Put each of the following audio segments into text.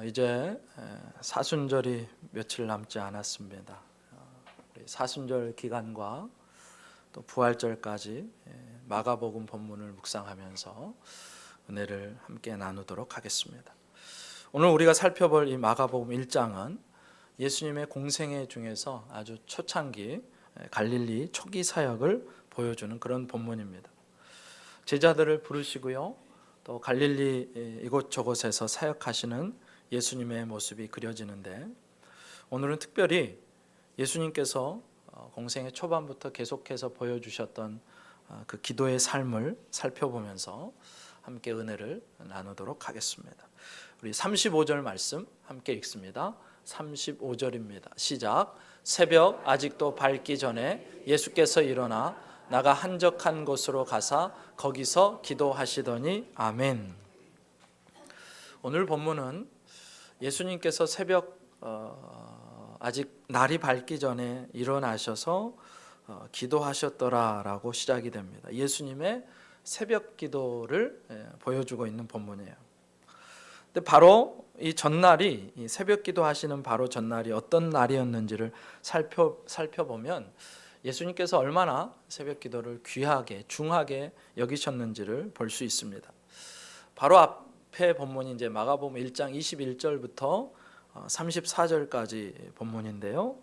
이제 사순절이 며칠 남지 않았습니다. 우리 사순절 기간과 또 부활절까지 마가복음 본문을 묵상하면서 은혜를 함께 나누도록 하겠습니다. 오늘 우리가 살펴볼 이 마가복음 1장은 예수님의 공생애 중에서 아주 초창기 갈릴리 초기 사역을 보여주는 그런 본문입니다. 제자들을 부르시고요, 또 갈릴리 이곳저곳에서 사역하시는 예수님의 모습이 그려지는데, 오늘은 특별히 예수님께서 공생의 초반부터 계속해서 보여주셨던 그 기도의 삶을 살펴보면서 함께 은혜를 나누도록 하겠습니다. 우리 35절 말씀 함께 읽습니다. 35절입니다. 시작. 새벽 아직도 밝기 전에 예수께서 일어나 나가 한적한 곳으로 가사 거기서 기도하시더니 아멘. 오늘 본문은 예수님께서 새벽 아직 날이 밝기 전에 일어나셔서 기도하셨더라라고 시작이 됩니다. 예수님의 새벽 기도를 보여주고 있는 본문이에요. 근데 바로 이 전날이, 이 새벽 기도하시는 바로 전날이 어떤 날이었는지를 살펴보면 예수님께서 얼마나 새벽 기도를 귀하게 중하게 여기셨는지를 볼 수 있습니다. 바로 앞에 본문이 이제 마가복음 1장 21절부터 34절까지 본문인데요.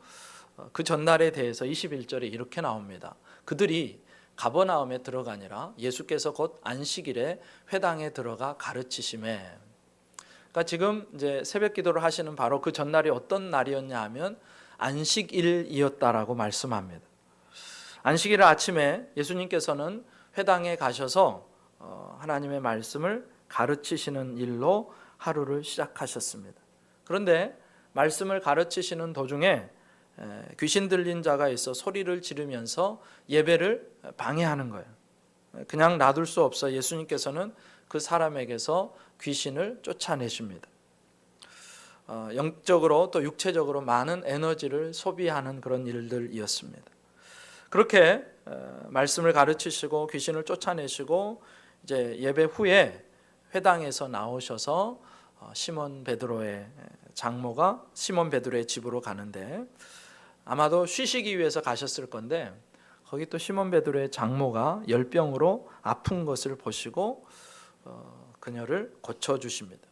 그 전날에 대해서 21절에 이렇게 나옵니다. 그들이 가버나움에 들어가니라 예수께서 곧 안식일에 회당에 들어가 가르치시매. 그러니까 지금 이제 새벽 기도를 하시는 바로 그 전날이 어떤 날이었냐 하면 안식일이었다라고 말씀합니다. 안식일 아침에 예수님께서는 회당에 가셔서 하나님의 말씀을 가르치시는 일로 하루를 시작하셨습니다. 그런데 말씀을 가르치시는 도중에 귀신 들린 자가 있어 소리를 지르면서 예배를 방해하는 거예요. 그냥 놔둘 수 없어 예수님께서는 그 사람에게서 귀신을 쫓아내십니다. 영적으로 또 육체적으로 많은 에너지를 소비하는 그런 일들이었습니다. 그렇게 말씀을 가르치시고 귀신을 쫓아내시고 이제 예배 후에 회당에서 나오셔서 시몬 베드로의 장모가 시몬 베드로의 집으로 가는데, 아마도 쉬시기 위해서 가셨을 건데 거기 또 시몬 베드로의 장모가 열병으로 아픈 것을 보시고 그녀를 고쳐주십니다.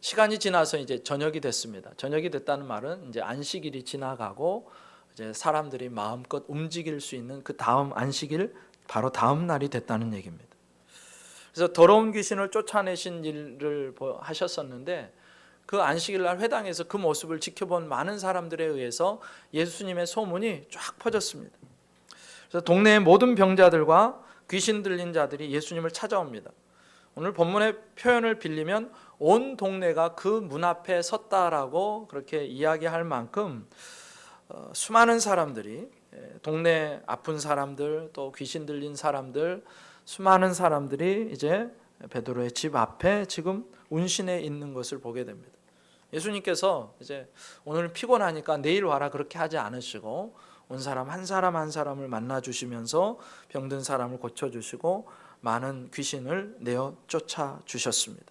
시간이 지나서 이제 저녁이 됐습니다. 저녁이 됐다는 말은 이제 안식일이 지나가고 이제 사람들이 마음껏 움직일 수 있는 그 다음 안식일 바로 다음 날이 됐다는 얘기입니다. 그래서 더러운 귀신을 쫓아내신 일을 하셨었는데 그 안식일 날 회당에서 그 모습을 지켜본 많은 사람들에 의해서 예수님의 소문이 쫙 퍼졌습니다. 그래서 동네의 모든 병자들과 귀신 들린 자들이 예수님을 찾아옵니다. 오늘 본문의 표현을 빌리면 온 동네가 그 문 앞에 섰다라고 그렇게 이야기할 만큼 수많은 사람들이, 동네 아픈 사람들 또 귀신 들린 사람들, 수많은 사람들이 이제 베드로의 집 앞에 지금 운신해 있는 것을 보게 됩니다. 예수님께서 이제 오늘 피곤하니까 내일 와라 그렇게 하지 않으시고 온 사람 한 사람 한 사람을 만나 주시면서 병든 사람을 고쳐 주시고 많은 귀신을 내어 쫓아 주셨습니다.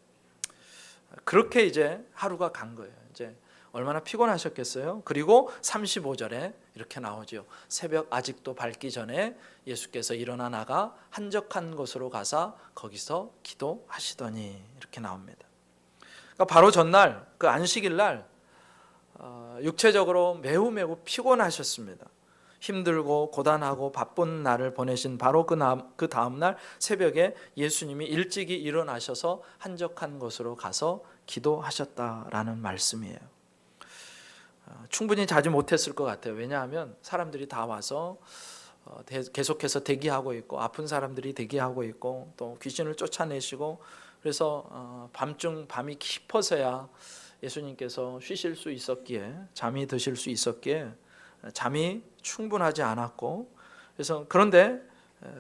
그렇게 이제 하루가 간 거예요. 이제 얼마나 피곤하셨겠어요? 그리고 35절에 이렇게 나오죠. 새벽 아직도 밝기 전에 예수께서 일어나 나가 한적한 곳으로 가사 거기서 기도하시더니 이렇게 나옵니다. 그러니까 바로 전날 그 안식일 날 육체적으로 매우 피곤하셨습니다. 힘들고 고단하고 바쁜 날을 보내신 바로 그 다음 날 새벽에 예수님이 일찍이 일어나셔서 한적한 곳으로 가서 기도하셨다라는 말씀이에요. 충분히 자지 못했을 것 같아요. 왜냐하면 사람들이 다 와서 계속해서 대기하고 있고 아픈 사람들이 대기하고 있고 또 귀신을 쫓아내시고, 그래서 밤이 깊어서야 예수님께서 쉬실 수 있었기에, 잠이 드실 수 있었기에 잠이 충분하지 않았고, 그래서 그런데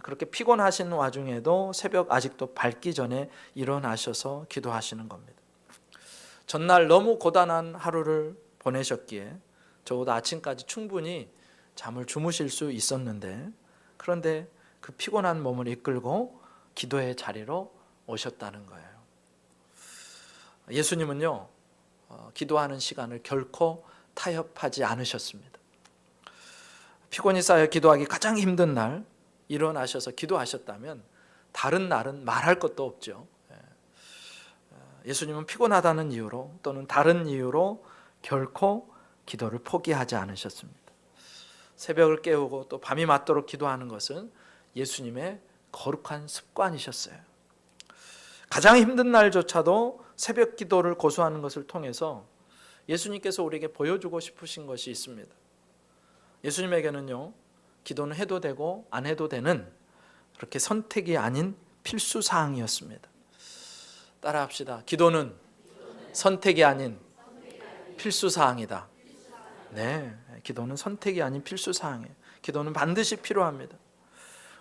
그렇게 피곤하신 와중에도 새벽 아직도 밝기 전에 일어나셔서 기도하시는 겁니다. 전날 너무 고단한 하루를 보내셨기에 적어도 아침까지 충분히 잠을 주무실 수 있었는데, 그런데 그 피곤한 몸을 이끌고 기도의 자리로 오셨다는 거예요. 예수님은요 기도하는 시간을 결코 타협하지 않으셨습니다. 피곤이 쌓여 기도하기 가장 힘든 날 일어나셔서 기도하셨다면 다른 날은 말할 것도 없죠. 예수님은 피곤하다는 이유로 또는 다른 이유로 결코 기도를 포기하지 않으셨습니다. 새벽을 깨우고 또 밤이 맞도록 기도하는 것은 예수님의 거룩한 습관이셨어요. 가장 힘든 날조차도 새벽 기도를 고수하는 것을 통해서 예수님께서 우리에게 보여주고 싶으신 것이 있습니다. 예수님에게는요, 기도는 해도 되고 안 해도 되는 그렇게 선택이 아닌 필수 사항이었습니다. 따라합시다. 기도는 선택이 아닌 필수 사항이다. 네, 기도는 선택이 아닌 필수 사항이에요. 기도는 반드시 필요합니다.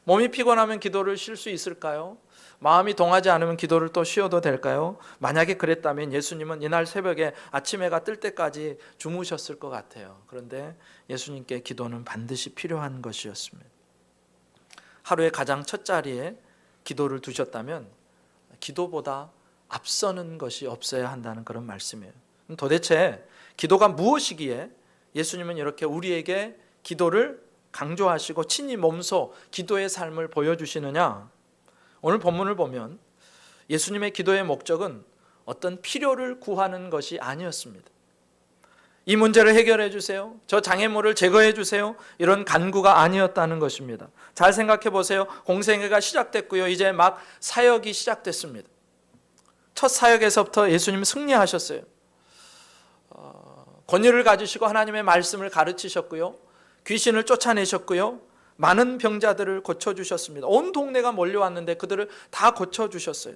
몸이 피곤하면 기도를 쉴 수 있을까요? 마음이 동하지 않으면 기도를 또 쉬어도 될까요? 만약에 그랬다면 예수님은 이날 새벽에 아침 해가 뜰 때까지 주무셨을 것 같아요. 그런데 예수님께 기도는 반드시 필요한 것이었습니다. 하루의 가장 첫 자리에 기도를 두셨다면 기도보다 앞서는 것이 없어야 한다는 그런 말씀이에요. 도대체 기도가 무엇이기에 예수님은 이렇게 우리에게 기도를 강조하시고 친히 몸소 기도의 삶을 보여주시느냐? 오늘 본문을 보면 예수님의 기도의 목적은 어떤 필요를 구하는 것이 아니었습니다. 이 문제를 해결해 주세요, 저 장애물을 제거해 주세요, 이런 간구가 아니었다는 것입니다. 잘 생각해 보세요. 공생애가 시작됐고요, 이제 막 사역이 시작됐습니다. 첫 사역에서부터 예수님은 승리하셨어요. 권위를 가지시고 하나님의 말씀을 가르치셨고요, 귀신을 쫓아내셨고요, 많은 병자들을 고쳐주셨습니다. 온 동네가 몰려왔는데 그들을 다 고쳐주셨어요.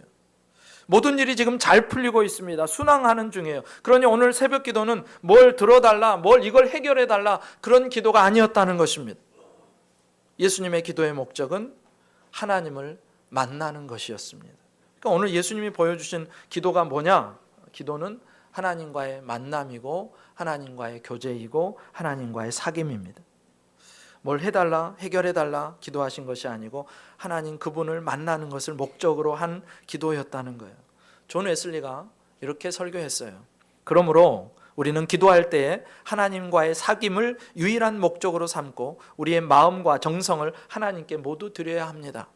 모든 일이 지금 잘 풀리고 있습니다. 순항하는 중이에요. 그러니 오늘 새벽 기도는 뭘 들어달라, 뭘 이걸 해결해달라, 그런 기도가 아니었다는 것입니다. 예수님의 기도의 목적은 하나님을 만나는 것이었습니다. 그러니까 오늘 예수님이 보여주신 기도가 뭐냐? 기도는 하나님과의 만남이고 하나님과의 교제이고 하나님과의 사귐입니다. 뭘 해달라, 해결해달라 기도하신 것이 아니고 하나님 그분을 만나는 것을 목적으로 한 기도였다는 거예요. 존 웨슬리가 이렇게 설교했어요. 그러므로 우리는 기도할 때에 하나님과의 사귐을 유일한 목적으로 삼고 우리의 마음과 정성을 하나님께 모두 드려야 합니다.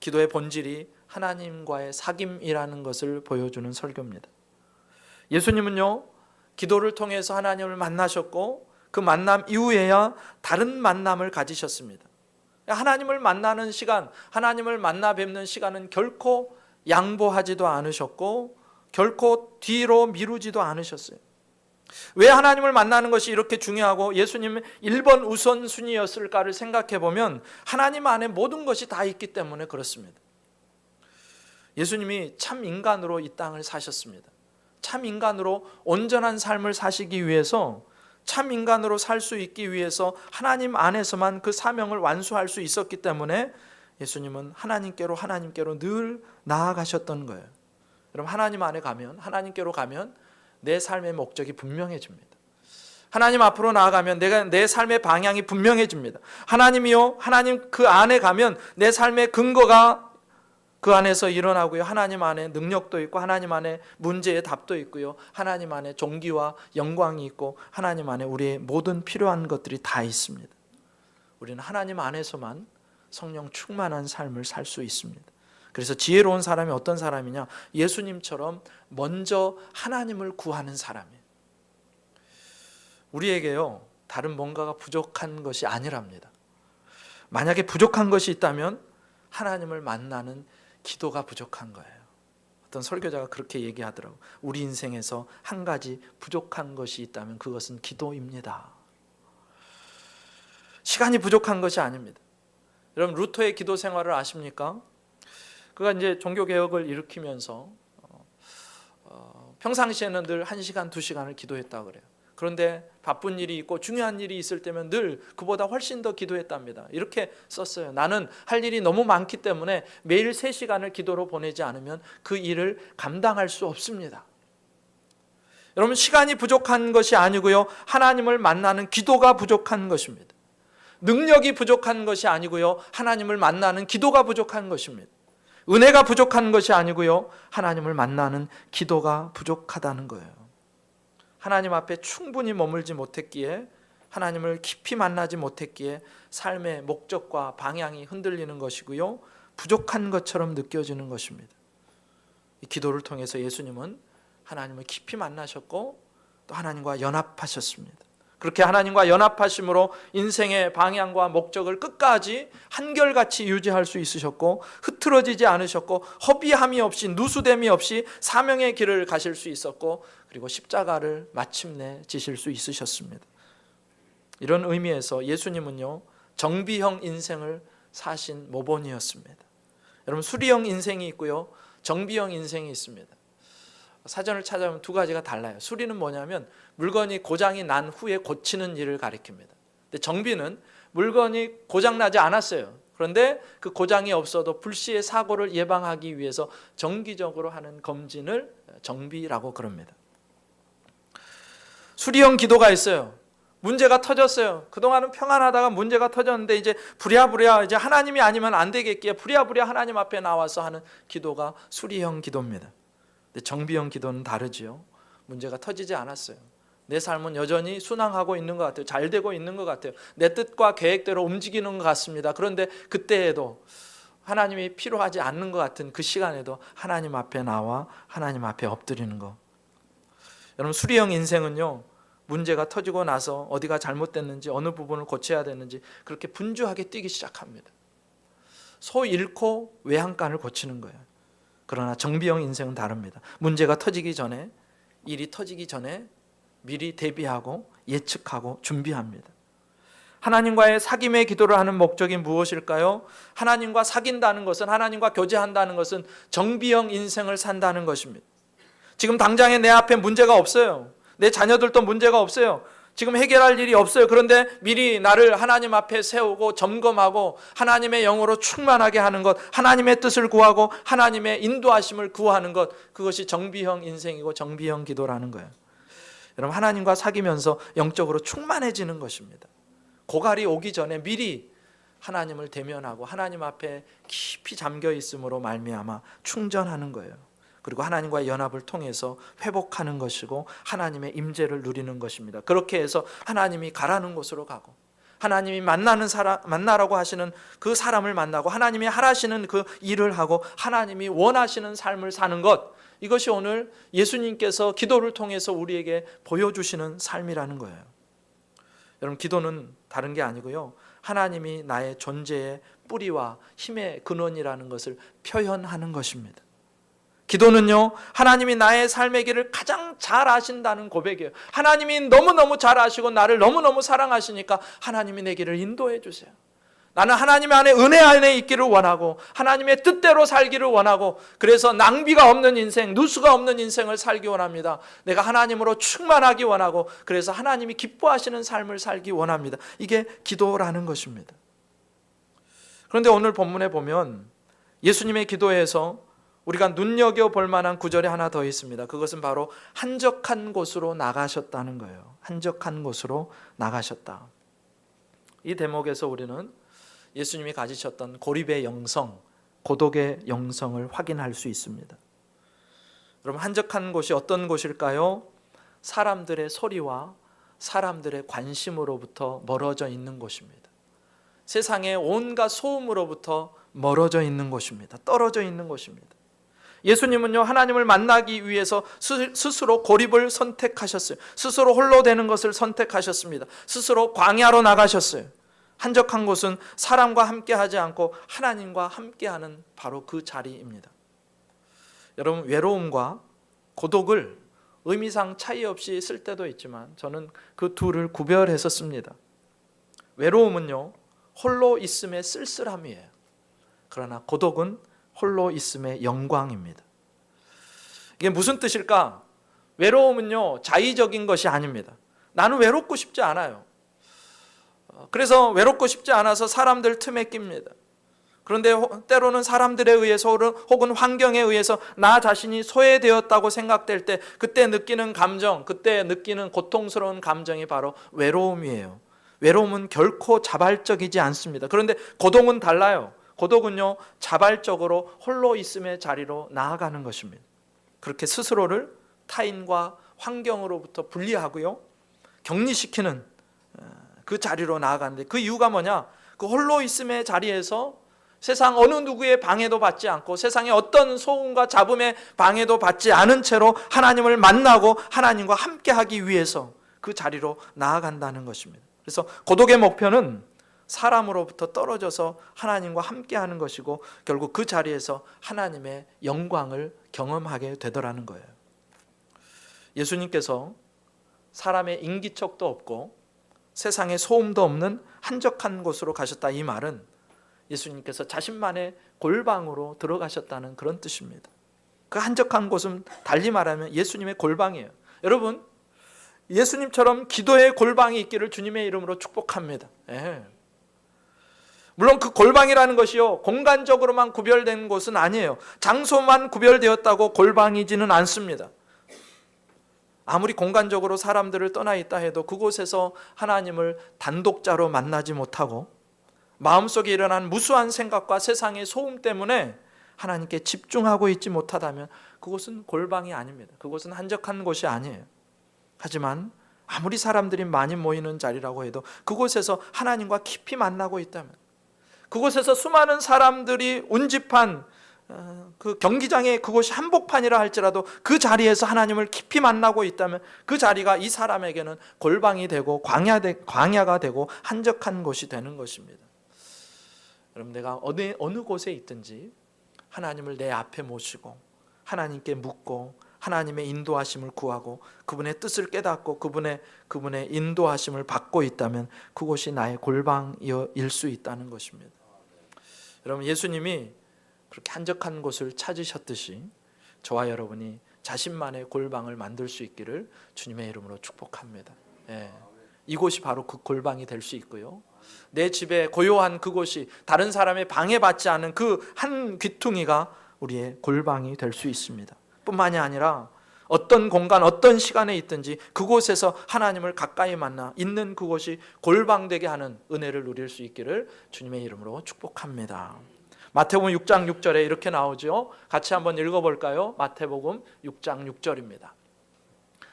기도의 본질이 하나님과의 사귐이라는 것을 보여주는 설교입니다. 예수님은요, 기도를 통해서 하나님을 만나셨고 그 만남 이후에야 다른 만남을 가지셨습니다. 하나님을 만나는 시간, 하나님을 만나 뵙는 시간은 결코 양보하지도 않으셨고 결코 뒤로 미루지도 않으셨어요. 왜 하나님을 만나는 것이 이렇게 중요하고 예수님의 1번 우선순위였을까를 생각해 보면 하나님 안에 모든 것이 다 있기 때문에 그렇습니다. 예수님이 참 인간으로 이 땅을 사셨습니다. 참 인간으로 온전한 삶을 사시기 위해서, 참 인간으로 살 수 있기 위해서 하나님 안에서만 그 사명을 완수할 수 있었기 때문에 예수님은 하나님께로 늘 나아가셨던 거예요. 여러분, 하나님 안에 가면, 하나님께로 가면 내 삶의 목적이 분명해집니다. 하나님 앞으로 나아가면 내 삶의 방향이 분명해집니다. 하나님이요, 하나님 그 안에 가면 내 삶의 근거가 그 안에서 일어나고요, 하나님 안에 능력도 있고 하나님 안에 문제의 답도 있고요, 하나님 안에 존귀와 영광이 있고 하나님 안에 우리의 모든 필요한 것들이 다 있습니다. 우리는 하나님 안에서만 성령 충만한 삶을 살 수 있습니다. 그래서 지혜로운 사람이 어떤 사람이냐? 예수님처럼 먼저 하나님을 구하는 사람이에요. 우리에게요, 다른 뭔가가 부족한 것이 아니랍니다. 만약에 부족한 것이 있다면 하나님을 만나는 기도가 부족한 거예요. 어떤 설교자가 그렇게 얘기하더라고요. 우리 인생에서 한 가지 부족한 것이 있다면 그것은 기도입니다. 시간이 부족한 것이 아닙니다. 여러분, 루터의 기도 생활을 아십니까? 그가 이제 종교개혁을 일으키면서 평상시에는 늘 1시간, 2시간을 기도했다고 그래요. 그런데 바쁜 일이 있고 중요한 일이 있을 때면 늘 그보다 훨씬 더 기도했답니다. 이렇게 썼어요. 나는 할 일이 너무 많기 때문에 매일 3시간을 기도로 보내지 않으면 그 일을 감당할 수 없습니다. 여러분, 시간이 부족한 것이 아니고요, 하나님을 만나는 기도가 부족한 것입니다. 능력이 부족한 것이 아니고요, 하나님을 만나는 기도가 부족한 것입니다. 은혜가 부족한 것이 아니고요, 하나님을 만나는 기도가 부족하다는 거예요. 하나님 앞에 충분히 머물지 못했기에, 하나님을 깊이 만나지 못했기에 삶의 목적과 방향이 흔들리는 것이고요, 부족한 것처럼 느껴지는 것입니다. 이 기도를 통해서 예수님은 하나님을 깊이 만나셨고 또 하나님과 연합하셨습니다. 그렇게 하나님과 연합하심으로 인생의 방향과 목적을 끝까지 한결같이 유지할 수 있으셨고, 흐트러지지 않으셨고, 허비함이 없이, 누수됨이 없이 사명의 길을 가실 수 있었고, 그리고 십자가를 마침내 지실 수 있으셨습니다. 이런 의미에서 예수님은요, 정비형 인생을 사신 모본이었습니다. 여러분, 수리형 인생이 있고요, 정비형 인생이 있습니다. 사전을 찾아보면 두 가지가 달라요. 수리는 뭐냐면 물건이 고장이 난 후에 고치는 일을 가리킵니다. 근데 정비는 물건이 고장나지 않았어요. 그런데 그 고장이 없어도 불시의 사고를 예방하기 위해서 정기적으로 하는 검진을 정비라고 그럽니다. 수리형 기도가 있어요. 문제가 터졌어요. 그동안은 평안하다가 문제가 터졌는데 이제 부랴부랴 이제 하나님이 아니면 안 되겠기에 부랴부랴 하나님 앞에 나와서 하는 기도가 수리형 기도입니다. 근데 정비형 기도는 다르지요. 문제가 터지지 않았어요. 내 삶은 여전히 순항하고 있는 것 같아요. 잘 되고 있는 것 같아요. 내 뜻과 계획대로 움직이는 것 같습니다. 그런데 그때에도 하나님이 필요하지 않는 것 같은 그 시간에도 하나님 앞에 나와 하나님 앞에 엎드리는 것. 여러분, 수리형 인생은요, 문제가 터지고 나서 어디가 잘못됐는지, 어느 부분을 고쳐야 되는지 그렇게 분주하게 뛰기 시작합니다. 소 잃고 외양간을 고치는 거예요. 그러나 정비형 인생은 다릅니다. 문제가 터지기 전에, 일이 터지기 전에 미리 대비하고 예측하고 준비합니다. 하나님과의 사귐의 기도를 하는 목적이 무엇일까요? 하나님과 사귄다는 것은, 하나님과 교제한다는 것은 정비형 인생을 산다는 것입니다. 지금 당장에 내 앞에 문제가 없어요. 내 자녀들도 문제가 없어요. 지금 해결할 일이 없어요. 그런데 미리 나를 하나님 앞에 세우고 점검하고 하나님의 영으로 충만하게 하는 것, 하나님의 뜻을 구하고 하나님의 인도하심을 구하는 것, 그것이 정비형 인생이고 정비형 기도라는 거예요. 여러분, 하나님과 사귀면서 영적으로 충만해지는 것입니다. 고갈이 오기 전에 미리 하나님을 대면하고 하나님 앞에 깊이 잠겨 있음으로 말미암아 충전하는 거예요. 그리고 하나님과의 연합을 통해서 회복하는 것이고 하나님의 임재를 누리는 것입니다. 그렇게 해서 하나님이 가라는 곳으로 가고, 하나님이 만나라고 하시는 그 사람을 만나고, 하나님이 하라시는 그 일을 하고, 하나님이 원하시는 삶을 사는 것, 이것이 오늘 예수님께서 기도를 통해서 우리에게 보여주시는 삶이라는 거예요. 여러분, 기도는 다른 게 아니고요, 하나님이 나의 존재의 뿌리와 힘의 근원이라는 것을 표현하는 것입니다. 기도는요, 하나님이 나의 삶의 길을 가장 잘 아신다는 고백이에요. 하나님이 너무너무 잘 아시고 나를 너무너무 사랑하시니까 하나님이 내 길을 인도해 주세요. 나는 하나님 안에, 은혜 안에 있기를 원하고 하나님의 뜻대로 살기를 원하고, 그래서 낭비가 없는 인생, 누수가 없는 인생을 살기 원합니다. 내가 하나님으로 충만하기 원하고, 그래서 하나님이 기뻐하시는 삶을 살기 원합니다. 이게 기도라는 것입니다. 그런데 오늘 본문에 보면 예수님의 기도에서 우리가 눈여겨볼 만한 구절이 하나 더 있습니다. 그것은 바로 한적한 곳으로 나가셨다는 거예요. 한적한 곳으로 나가셨다. 이 대목에서 우리는 예수님이 가지셨던 고립의 영성, 고독의 영성을 확인할 수 있습니다. 여러분, 한적한 곳이 어떤 곳일까요? 사람들의 소리와 사람들의 관심으로부터 멀어져 있는 곳입니다. 세상의 온갖 소음으로부터 멀어져 있는 곳입니다. 떨어져 있는 곳입니다. 예수님은요, 하나님을 만나기 위해서 스스로 고립을 선택하셨어요. 스스로 홀로 되는 것을 선택하셨습니다. 스스로 광야로 나가셨어요. 한적한 곳은 사람과 함께하지 않고 하나님과 함께하는 바로 그 자리입니다. 여러분, 외로움과 고독을 의미상 차이 없이 쓸 때도 있지만 저는 그 둘을 구별해서 씁니다. 외로움은요, 홀로 있음의 쓸쓸함이에요. 그러나 고독은 홀로 있음의 영광입니다. 이게 무슨 뜻일까? 외로움은요, 자의적인 것이 아닙니다. 나는 외롭고 싶지 않아요. 그래서 외롭고 싶지 않아서 사람들 틈에 낍니다. 그런데 때로는 사람들에 의해서 혹은 환경에 의해서 나 자신이 소외되었다고 생각될 때 그때 느끼는 감정, 그때 느끼는 고통스러운 감정이 바로 외로움이에요. 외로움은 결코 자발적이지 않습니다. 그런데 고독은 달라요. 고독은요, 자발적으로 홀로 있음의 자리로 나아가는 것입니다. 그렇게 스스로를 타인과 환경으로부터 분리하고요, 격리시키는 그 자리로 나아가는데, 그 이유가 뭐냐? 그 홀로 있음의 자리에서 세상 어느 누구의 방해도 받지 않고 세상의 어떤 소음과 잡음의 방해도 받지 않은 채로 하나님을 만나고 하나님과 함께하기 위해서 그 자리로 나아간다는 것입니다. 그래서 고독의 목표는 사람으로부터 떨어져서 하나님과 함께하는 것이고, 결국 그 자리에서 하나님의 영광을 경험하게 되더라는 거예요. 예수님께서 사람의 인기척도 없고 세상에 소음도 없는 한적한 곳으로 가셨다, 이 말은 예수님께서 자신만의 골방으로 들어가셨다는 그런 뜻입니다. 그 한적한 곳은 달리 말하면 예수님의 골방이에요. 여러분, 예수님처럼 기도의 골방이 있기를 주님의 이름으로 축복합니다. 물론 그 골방이라는 것이요, 공간적으로만 구별된 곳은 아니에요. 장소만 구별되었다고 골방이지는 않습니다. 아무리 공간적으로 사람들을 떠나 있다 해도 그곳에서 하나님을 단독자로 만나지 못하고 마음속에 일어난 무수한 생각과 세상의 소음 때문에 하나님께 집중하고 있지 못하다면 그곳은 골방이 아닙니다. 그곳은 한적한 곳이 아니에요. 하지만 아무리 사람들이 많이 모이는 자리라고 해도 그곳에서 하나님과 깊이 만나고 있다면, 그곳에서 수많은 사람들이 운집한 그 경기장에 그곳이 한복판이라 할지라도 그 자리에서 하나님을 깊이 만나고 있다면 그 자리가 이 사람에게는 골방이 되고 광야가 되고 한적한 곳이 되는 것입니다. 여러분, 내가 어느 곳에 있든지 하나님을 내 앞에 모시고 하나님께 묻고 하나님의 인도하심을 구하고 그분의 뜻을 깨닫고 그분의 인도하심을 받고 있다면 그곳이 나의 골방일 수 있다는 것입니다. 여러분, 예수님이 그렇게 한적한 곳을 찾으셨듯이 저와 여러분이 자신만의 골방을 만들 수 있기를 주님의 이름으로 축복합니다. 이곳이 바로 그 골방이 될 수 있고요, 내 집에 고요한 그곳이 다른 사람의 방해받지 않은 그 한 귀퉁이가 우리의 골방이 될 수 있습니다. 뿐만이 아니라 어떤 공간 어떤 시간에 있든지 그곳에서 하나님을 가까이 만나 있는 그곳이 골방되게 하는 은혜를 누릴 수 있기를 주님의 이름으로 축복합니다. 마태복음 6장 6절에 이렇게 나오죠. 같이 한번 읽어볼까요? 마태복음 6장 6절입니다.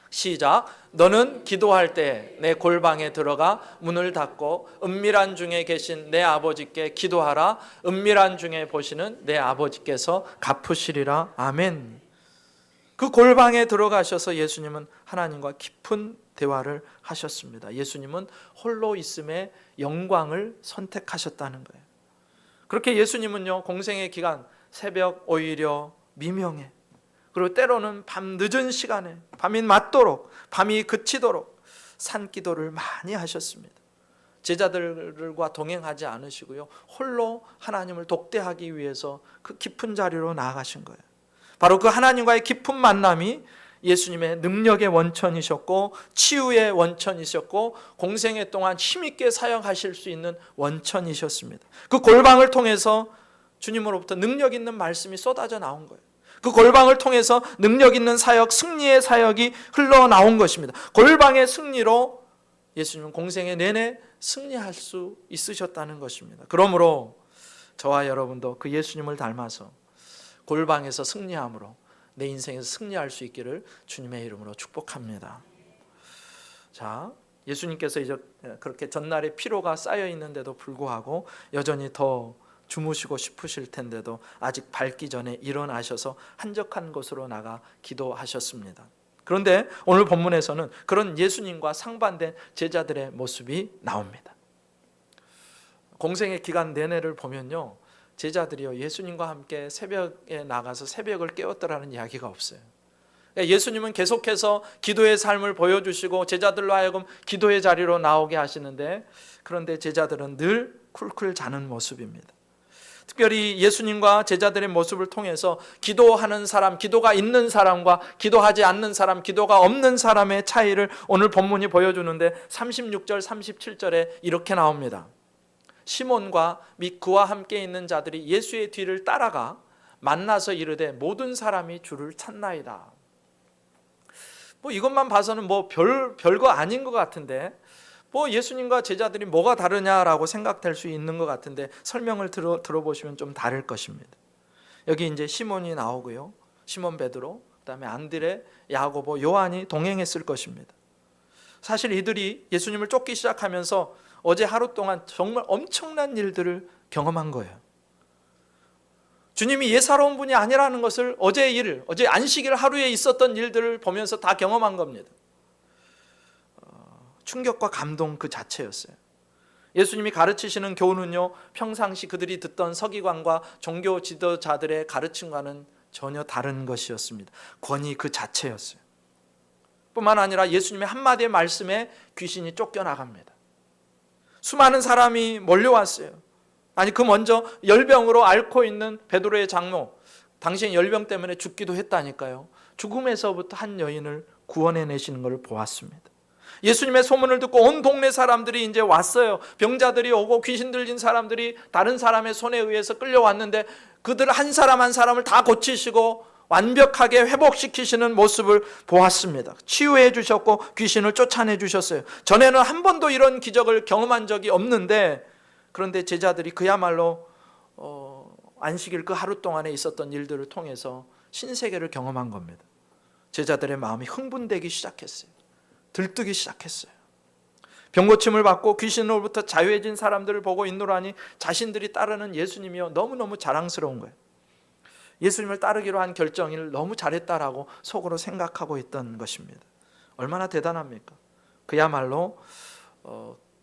시작. 너는 기도할 때 내 골방에 들어가 문을 닫고 은밀한 중에 계신 내 아버지께 기도하라. 은밀한 중에 보시는 내 아버지께서 갚으시리라. 아멘. 그 골방에 들어가셔서 예수님은 하나님과 깊은 대화를 하셨습니다. 예수님은 홀로 있음의 영광을 선택하셨다는 거예요. 그렇게 예수님은요, 공생의 기간 새벽, 오히려 미명에, 그리고 때로는 밤 늦은 시간에, 밤이 맞도록, 밤이 그치도록 산기도를 많이 하셨습니다. 제자들과 동행하지 않으시고요, 홀로 하나님을 독대하기 위해서 그 깊은 자리로 나아가신 거예요. 바로 그 하나님과의 깊은 만남이 예수님의 능력의 원천이셨고 치유의 원천이셨고 공생애 동안 힘있게 사역하실 수 있는 원천이셨습니다. 그 골방을 통해서 주님으로부터 능력 있는 말씀이 쏟아져 나온 거예요. 그 골방을 통해서 능력 있는 사역, 승리의 사역이 흘러나온 것입니다. 골방의 승리로 예수님은 공생애 내내 승리할 수 있으셨다는 것입니다. 그러므로 저와 여러분도 그 예수님을 닮아서 골방에서 승리함으로 내 인생에서 승리할 수 있기를 주님의 이름으로 축복합니다. 자, 예수님께서 이제 그렇게 전날에 피로가 쌓여 있는데도 불구하고 여전히 더 주무시고 싶으실 텐데도 아직 밝기 전에 일어나셔서 한적한 곳으로 나가 기도하셨습니다. 그런데 오늘 본문에서는 그런 예수님과 상반된 제자들의 모습이 나옵니다. 공생의 기간 내내를 보면요, 제자들이요, 예수님과 함께 새벽에 나가서 새벽을 깨웠더라는 이야기가 없어요. 예수님은 계속해서 기도의 삶을 보여주시고 제자들로 하여금 기도의 자리로 나오게 하시는데, 그런데 제자들은 늘 쿨쿨 자는 모습입니다. 특별히 예수님과 제자들의 모습을 통해서 기도하는 사람, 기도가 있는 사람과 기도하지 않는 사람, 기도가 없는 사람의 차이를 오늘 본문이 보여주는데 36절, 37절에 이렇게 나옵니다. 시몬과 및 그와 함께 있는 자들이 예수의 뒤를 따라가 만나서 이르되 모든 사람이 주를 찾나이다. 이것만 봐서는 별거 아닌 것 같은데 뭐 예수님과 제자들이 뭐가 다르냐라고 생각될 수 있는 것 같은데 설명을 들어보시면 좀 다를 것입니다. 여기 이제 시몬이 나오고요. 시몬 베드로, 그다음에 안드레, 야고보, 요한이 동행했을 것입니다. 사실 이들이 예수님을 쫓기 시작하면서 어제 하루 동안 정말 엄청난 일들을 경험한 거예요. 주님이 예사로운 분이 아니라는 것을 어제 안식일 하루에 있었던 일들을 보면서 다 경험한 겁니다. 충격과 감동 그 자체였어요. 예수님이 가르치시는 교훈은요, 평상시 그들이 듣던 서기관과 종교 지도자들의 가르침과는 전혀 다른 것이었습니다. 권위 그 자체였어요. 뿐만 아니라 예수님의 한마디의 말씀에 귀신이 쫓겨나갑니다. 수많은 사람이 몰려왔어요. 아니 그 먼저 열병으로 앓고 있는 베드로의 장모, 당시엔 열병 때문에 죽기도 했다니까요. 죽음에서부터 한 여인을 구원해내시는 것을 보았습니다. 예수님의 소문을 듣고 온 동네 사람들이 이제 왔어요. 병자들이 오고 귀신 들린 사람들이 다른 사람의 손에 의해서 끌려왔는데 그들 한 사람 한 사람을 다 고치시고 완벽하게 회복시키시는 모습을 보았습니다. 치유해 주셨고 귀신을 쫓아내 주셨어요. 전에는 한 번도 이런 기적을 경험한 적이 없는데, 그런데 제자들이 그야말로 안식일 그 하루 동안에 있었던 일들을 통해서 신세계를 경험한 겁니다. 제자들의 마음이 흥분되기 시작했어요. 들뜨기 시작했어요. 병고침을 받고 귀신으로부터 자유해진 사람들을 보고 있노라니 자신들이 따르는 예수님이요 너무너무 자랑스러운 거예요. 예수님을 따르기로 한 결정을 너무 잘했다라고 속으로 생각하고 있던 것입니다. 얼마나 대단합니까? 그야말로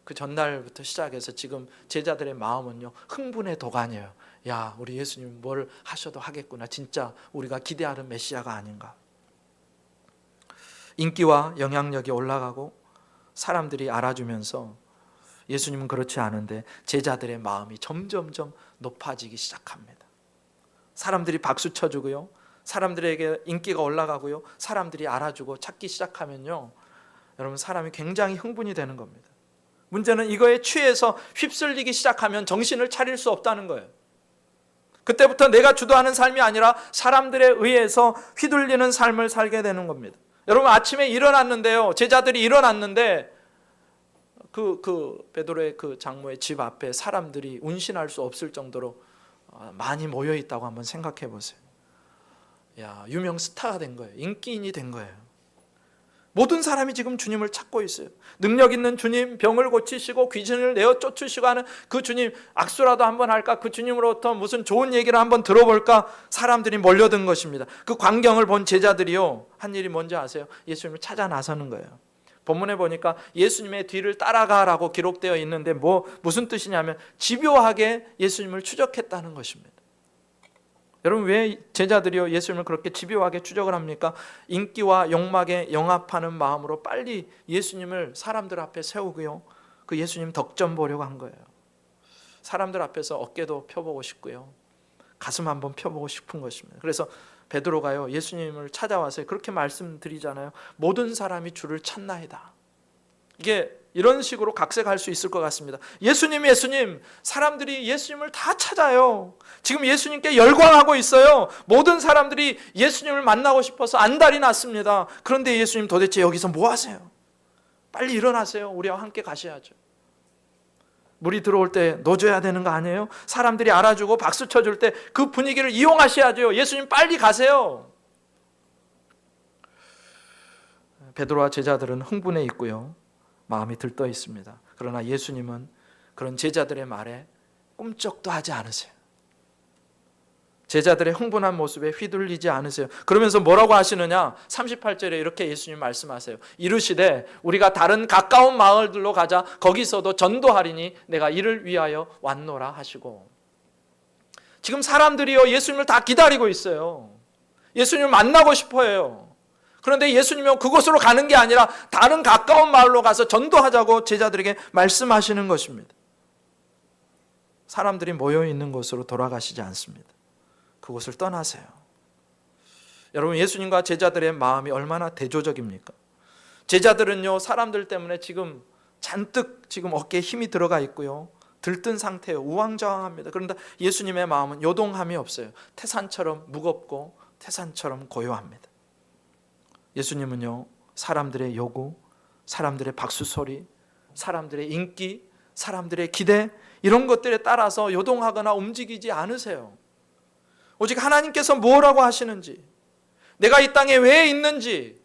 그 전날부터 시작해서 지금 제자들의 마음은요 흥분의 도가니예요. 야, 우리 예수님 뭘 하셔도 하겠구나. 진짜 우리가 기대하는 메시아가 아닌가. 인기와 영향력이 올라가고 사람들이 알아주면서 예수님은 그렇지 않은데 제자들의 마음이 점점점 높아지기 시작합니다. 사람들이 박수 쳐주고요, 사람들에게 인기가 올라가고요, 사람들이 알아주고 찾기 시작하면요, 여러분 사람이 굉장히 흥분이 되는 겁니다. 문제는 이거에 취해서 휩쓸리기 시작하면 정신을 차릴 수 없다는 거예요. 그때부터 내가 주도하는 삶이 아니라 사람들에 의해서 휘둘리는 삶을 살게 되는 겁니다. 여러분 아침에 일어났는데요, 제자들이 일어났는데 그 베드로의 그 장모의 집 앞에 사람들이 운신할 수 없을 정도로 많이 모여 있다고 한번 생각해 보세요. 야, 유명 스타가 된 거예요. 인기인이 된 거예요. 모든 사람이 지금 주님을 찾고 있어요. 능력 있는 주님, 병을 고치시고 귀신을 내어 쫓으시고 하는 그 주님, 악수라도 한번 할까? 그 주님으로부터 무슨 좋은 얘기를 한번 들어볼까? 사람들이 몰려든 것입니다. 그 광경을 본 제자들이요, 한 일이 뭔지 아세요? 예수님을 찾아 나서는 거예요. 본문에 보니까 예수님의 뒤를 따라가라고 기록되어 있는데 무슨 뜻이냐면 집요하게 예수님을 추적했다는 것입니다. 여러분 왜 제자들이요 예수님을 그렇게 집요하게 추적을 합니까? 인기와 욕망에 영합하는 마음으로 빨리 예수님을 사람들 앞에 세우고요, 그 예수님 덕점 보려고 한 거예요. 사람들 앞에서 어깨도 펴보고 싶고요, 가슴 한번 펴보고 싶은 것입니다. 그래서 베드로가요 예수님을 찾아와서 그렇게 말씀드리잖아요. 모든 사람이 주를 찾나이다. 이게 이런 식으로 각색할 수 있을 것 같습니다. 예수님, 예수님, 사람들이 예수님을 다 찾아요. 지금 예수님께 열광하고 있어요. 모든 사람들이 예수님을 만나고 싶어서 안달이 났습니다. 그런데 예수님 도대체 여기서 뭐 하세요? 빨리 일어나세요. 우리와 함께 가셔야죠. 물이 들어올 때 넣어줘야 되는 거 아니에요? 사람들이 알아주고 박수 쳐줄 때 그 분위기를 이용하셔야죠. 예수님 빨리 가세요. 베드로와 제자들은 흥분해 있고요, 마음이 들떠 있습니다. 그러나 예수님은 그런 제자들의 말에 꿈쩍도 하지 않으세요. 제자들의 흥분한 모습에 휘둘리지 않으세요. 그러면서 뭐라고 하시느냐? 38절에 이렇게 예수님 말씀하세요. 이르시되 우리가 다른 가까운 마을들로 가자. 거기서도 전도하리니 내가 이를 위하여 왔노라 하시고. 지금 사람들이요 예수님을 다 기다리고 있어요. 예수님을 만나고 싶어 해요. 그런데 예수님은 그곳으로 가는 게 아니라 다른 가까운 마을로 가서 전도하자고 제자들에게 말씀하시는 것입니다. 사람들이 모여 있는 곳으로 돌아가시지 않습니다. 그곳을 떠나세요. 여러분 예수님과 제자들의 마음이 얼마나 대조적입니까? 제자들은요 사람들 때문에 지금 잔뜩 지금 어깨에 힘이 들어가 있고요, 들뜬 상태예요. 우왕좌왕합니다. 그런데 예수님의 마음은 요동함이 없어요. 태산처럼 무겁고 태산처럼 고요합니다. 예수님은요 사람들의 요구, 사람들의 박수 소리, 사람들의 인기, 사람들의 기대, 이런 것들에 따라서 요동하거나 움직이지 않으세요. 오직 하나님께서 뭐라고 하시는지, 내가 이 땅에 왜 있는지,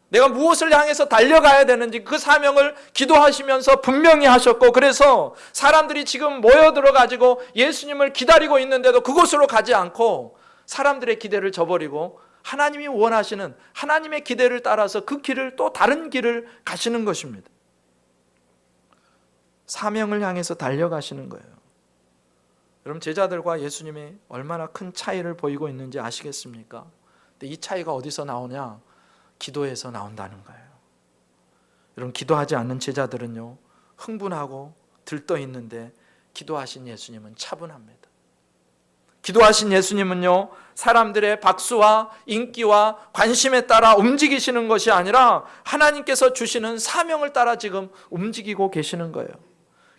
내가 무엇을 향해서 달려가야 되는지 그 사명을 기도하시면서 분명히 하셨고, 그래서 사람들이 지금 모여들어 가지고 예수님을 기다리고 있는데도 그곳으로 가지 않고 사람들의 기대를 저버리고 하나님이 원하시는 하나님의 기대를 따라서 그 길을, 또 다른 길을 가시는 것입니다. 사명을 향해서 달려가시는 거예요. 여러분, 제자들과 예수님이 얼마나 큰 차이를 보이고 있는지 아시겠습니까? 근데 이 차이가 어디서 나오냐? 기도에서 나온다는 거예요. 여러분, 기도하지 않는 제자들은요, 흥분하고 들떠 있는데 기도하신 예수님은 차분합니다. 기도하신 예수님은요, 사람들의 박수와 인기와 관심에 따라 움직이시는 것이 아니라 하나님께서 주시는 사명을 따라 지금 움직이고 계시는 거예요.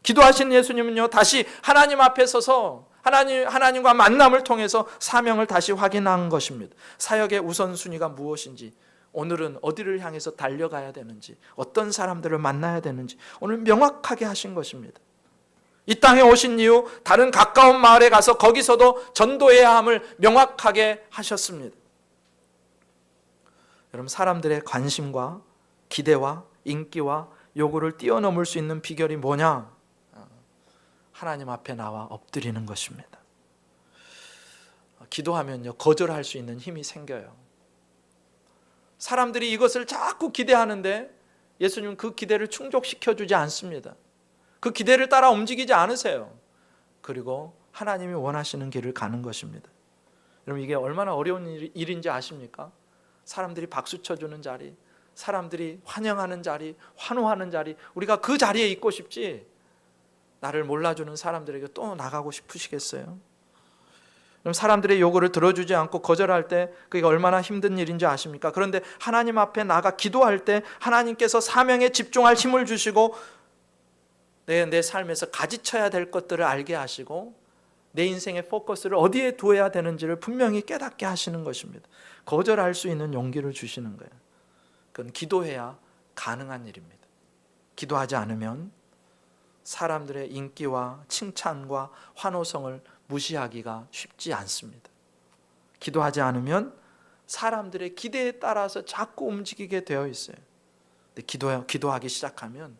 기도하신 예수님은요, 다시 하나님 앞에 서서 하나님과 만남을 통해서 사명을 다시 확인한 것입니다. 사역의 우선순위가 무엇인지, 오늘은 어디를 향해서 달려가야 되는지, 어떤 사람들을 만나야 되는지 오늘 명확하게 하신 것입니다. 이 땅에 오신 이후 다른 가까운 마을에 가서 거기서도 전도해야 함을 명확하게 하셨습니다. 여러분, 사람들의 관심과 기대와 인기와 요구를 뛰어넘을 수 있는 비결이 뭐냐? 하나님 앞에 나와 엎드리는 것입니다. 기도하면요, 거절할 수 있는 힘이 생겨요. 사람들이 이것을 자꾸 기대하는데 예수님은 그 기대를 충족시켜주지 않습니다. 그 기대를 따라 움직이지 않으세요. 그리고 하나님이 원하시는 길을 가는 것입니다. 여러분, 이게 얼마나 어려운 일인지 아십니까? 사람들이 박수 쳐주는 자리, 사람들이 환영하는 자리, 환호하는 자리, 우리가 그 자리에 있고 싶지, 나를 몰라주는 사람들에게 또 나가고 싶으시겠어요? 그럼 사람들의 요구를 들어주지 않고 거절할 때 그게 얼마나 힘든 일인지 아십니까? 그런데 하나님 앞에 나가 기도할 때 하나님께서 사명에 집중할 힘을 주시고 내 삶에서 가지쳐야 될 것들을 알게 하시고 내 인생의 포커스를 어디에 두어야 되는지를 분명히 깨닫게 하시는 것입니다. 거절할 수 있는 용기를 주시는 거예요. 그건 기도해야 가능한 일입니다. 기도하지 않으면 사람들의 인기와 칭찬과 환호성을 무시하기가 쉽지 않습니다. 기도하지 않으면 사람들의 기대에 따라서 자꾸 움직이게 되어 있어요. 근데 기도하기 시작하면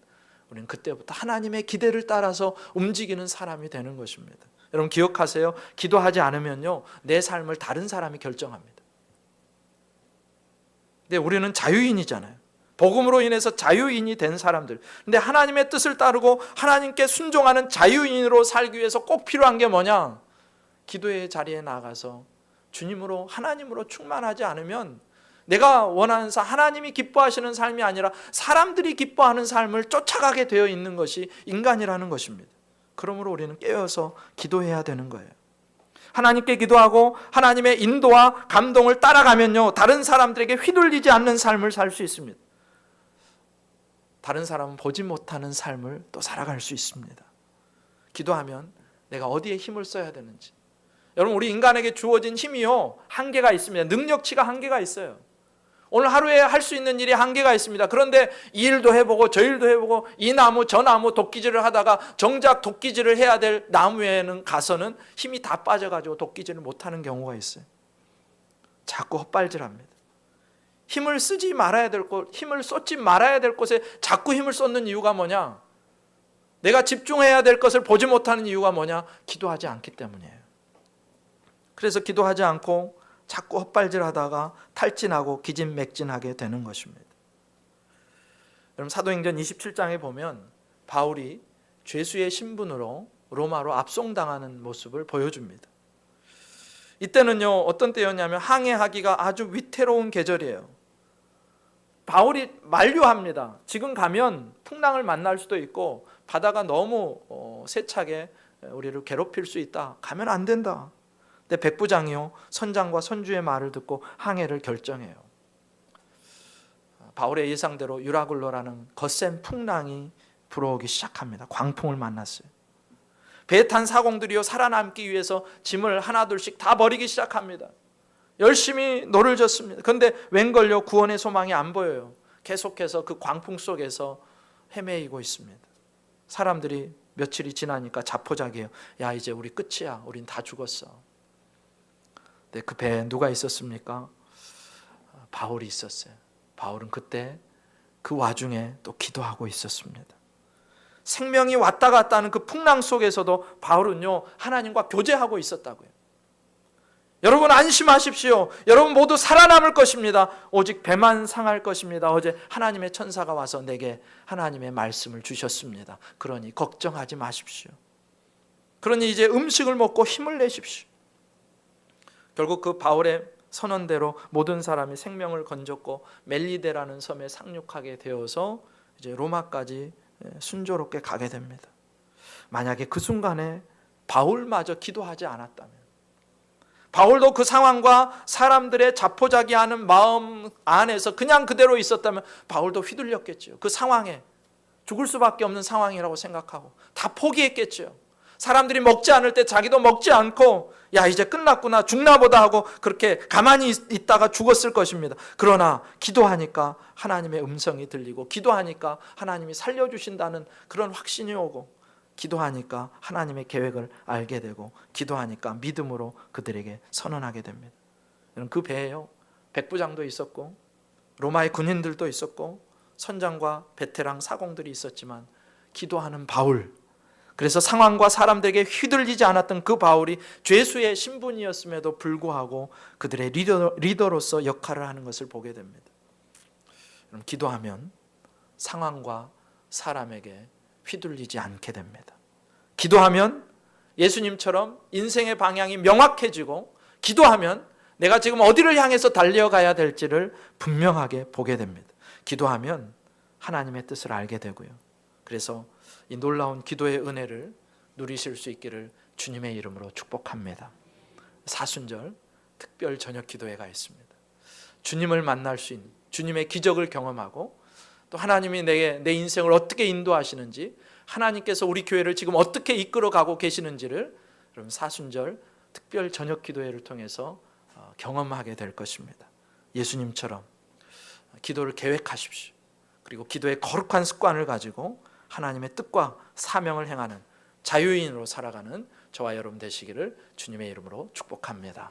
우리는 그때부터 하나님의 기대를 따라서 움직이는 사람이 되는 것입니다. 여러분, 기억하세요. 기도하지 않으면요, 내 삶을 다른 사람이 결정합니다. 근데 우리는 자유인이잖아요. 복음으로 인해서 자유인이 된 사람들. 근데 하나님의 뜻을 따르고 하나님께 순종하는 자유인으로 살기 위해서 꼭 필요한 게 뭐냐? 기도의 자리에 나가서 주님으로, 하나님으로 충만하지 않으면 내가 원하는 하나님이 기뻐하시는 삶이 아니라 사람들이 기뻐하는 삶을 쫓아가게 되어 있는 것이 인간이라는 것입니다. 그러므로 우리는 깨어서 기도해야 되는 거예요. 하나님께 기도하고 하나님의 인도와 감동을 따라가면요, 다른 사람들에게 휘둘리지 않는 삶을 살 수 있습니다. 다른 사람은 보지 못하는 삶을 또 살아갈 수 있습니다. 기도하면 내가 어디에 힘을 써야 되는지. 여러분, 우리 인간에게 주어진 힘이요, 한계가 있습니다. 능력치가 한계가 있어요. 오늘 하루에 할 수 있는 일이 한계가 있습니다. 그런데 이 일도 해보고 저 일도 해보고 이 나무 저 나무 도끼질을 하다가 정작 도끼질을 해야 될 나무에는 가서는 힘이 다 빠져가지고 도끼질을 못하는 경우가 있어요. 자꾸 헛발질합니다. 힘을 쓰지 말아야 될 곳, 힘을 쏟지 말아야 될 곳에 자꾸 힘을 쏟는 이유가 뭐냐? 내가 집중해야 될 것을 보지 못하는 이유가 뭐냐? 기도하지 않기 때문이에요. 그래서 기도하지 않고 자꾸 헛발질하다가 탈진하고 기진맥진하게 되는 것입니다. 여러분, 사도행전 27장에 보면 바울이 죄수의 신분으로 로마로 압송당하는 모습을 보여줍니다. 이때는요, 어떤 때였냐면 항해하기가 아주 위태로운 계절이에요. 바울이 만류합니다. 지금 가면 풍랑을 만날 수도 있고 바다가 너무 세차게 우리를 괴롭힐 수 있다. 가면 안 된다. 근데 백부장이요, 선장과 선주의 말을 듣고 항해를 결정해요. 바울의 예상대로 유라굴로라는 거센 풍랑이 불어오기 시작합니다. 광풍을 만났어요. 배에 탄 사공들이요, 살아남기 위해서 짐을 하나둘씩 다 버리기 시작합니다. 열심히 노를 젓습니다. 그런데 웬걸요, 구원의 소망이 안 보여요. 계속해서 그 광풍 속에서 헤매이고 있습니다. 사람들이 며칠이 지나니까 자포자기해요. 야, 이제 우리 끝이야. 우린 다 죽었어. 근데 그 배에 누가 있었습니까? 바울이 있었어요. 바울은 그때 그 와중에 또 기도하고 있었습니다. 생명이 왔다 갔다 하는 그 풍랑 속에서도 바울은요, 하나님과 교제하고 있었다고요. 여러분 안심하십시오. 여러분 모두 살아남을 것입니다. 오직 배만 상할 것입니다. 어제 하나님의 천사가 와서 내게 하나님의 말씀을 주셨습니다. 그러니 걱정하지 마십시오. 그러니 이제 음식을 먹고 힘을 내십시오. 결국 그 바울의 선언대로 모든 사람이 생명을 건졌고 멜리데라는 섬에 상륙하게 되어서 이제 로마까지 순조롭게 가게 됩니다. 만약에 그 순간에 바울마저 기도하지 않았다면, 바울도 그 상황과 사람들의 자포자기하는 마음 안에서 그냥 그대로 있었다면 바울도 휘둘렸겠죠. 그 상황에 죽을 수밖에 없는 상황이라고 생각하고 다 포기했겠죠. 사람들이 먹지 않을 때 자기도 먹지 않고 야, 이제 끝났구나, 죽나 보다 하고 그렇게 가만히 있다가 죽었을 것입니다. 그러나 기도하니까 하나님의 음성이 들리고, 기도하니까 하나님이 살려주신다는 그런 확신이 오고, 기도하니까 하나님의 계획을 알게 되고, 기도하니까 믿음으로 그들에게 선언하게 됩니다. 그 배에요, 백부장도 있었고 로마의 군인들도 있었고 선장과 베테랑 사공들이 있었지만, 기도하는 바울, 그래서 상황과 사람들에게 휘둘리지 않았던 그 바울이 죄수의 신분이었음에도 불구하고 그들의 리더로서 역할을 하는 것을 보게 됩니다. 기도하면 상황과 사람에게 휘둘리지 않게 됩니다. 기도하면 예수님처럼 인생의 방향이 명확해지고, 기도하면 내가 지금 어디를 향해서 달려가야 될지를 분명하게 보게 됩니다. 기도하면 하나님의 뜻을 알게 되고요. 그래서 이 놀라운 기도의 은혜를 누리실 수 있기를 주님의 이름으로 축복합니다. 사순절 특별 저녁 기도회가 있습니다. 주님을 만날 수 있는, 주님의 기적을 경험하고, 또 하나님이 내 인생을 어떻게 인도하시는지, 하나님께서 우리 교회를 지금 어떻게 이끌어가고 계시는지를 여러분 사순절 특별 저녁 기도회를 통해서 경험하게 될 것입니다. 예수님처럼 기도를 계획하십시오. 그리고 기도의 거룩한 습관을 가지고 하나님의 뜻과 사명을 행하는 자유인으로 살아가는 저와 여러분 되시기를 주님의 이름으로 축복합니다.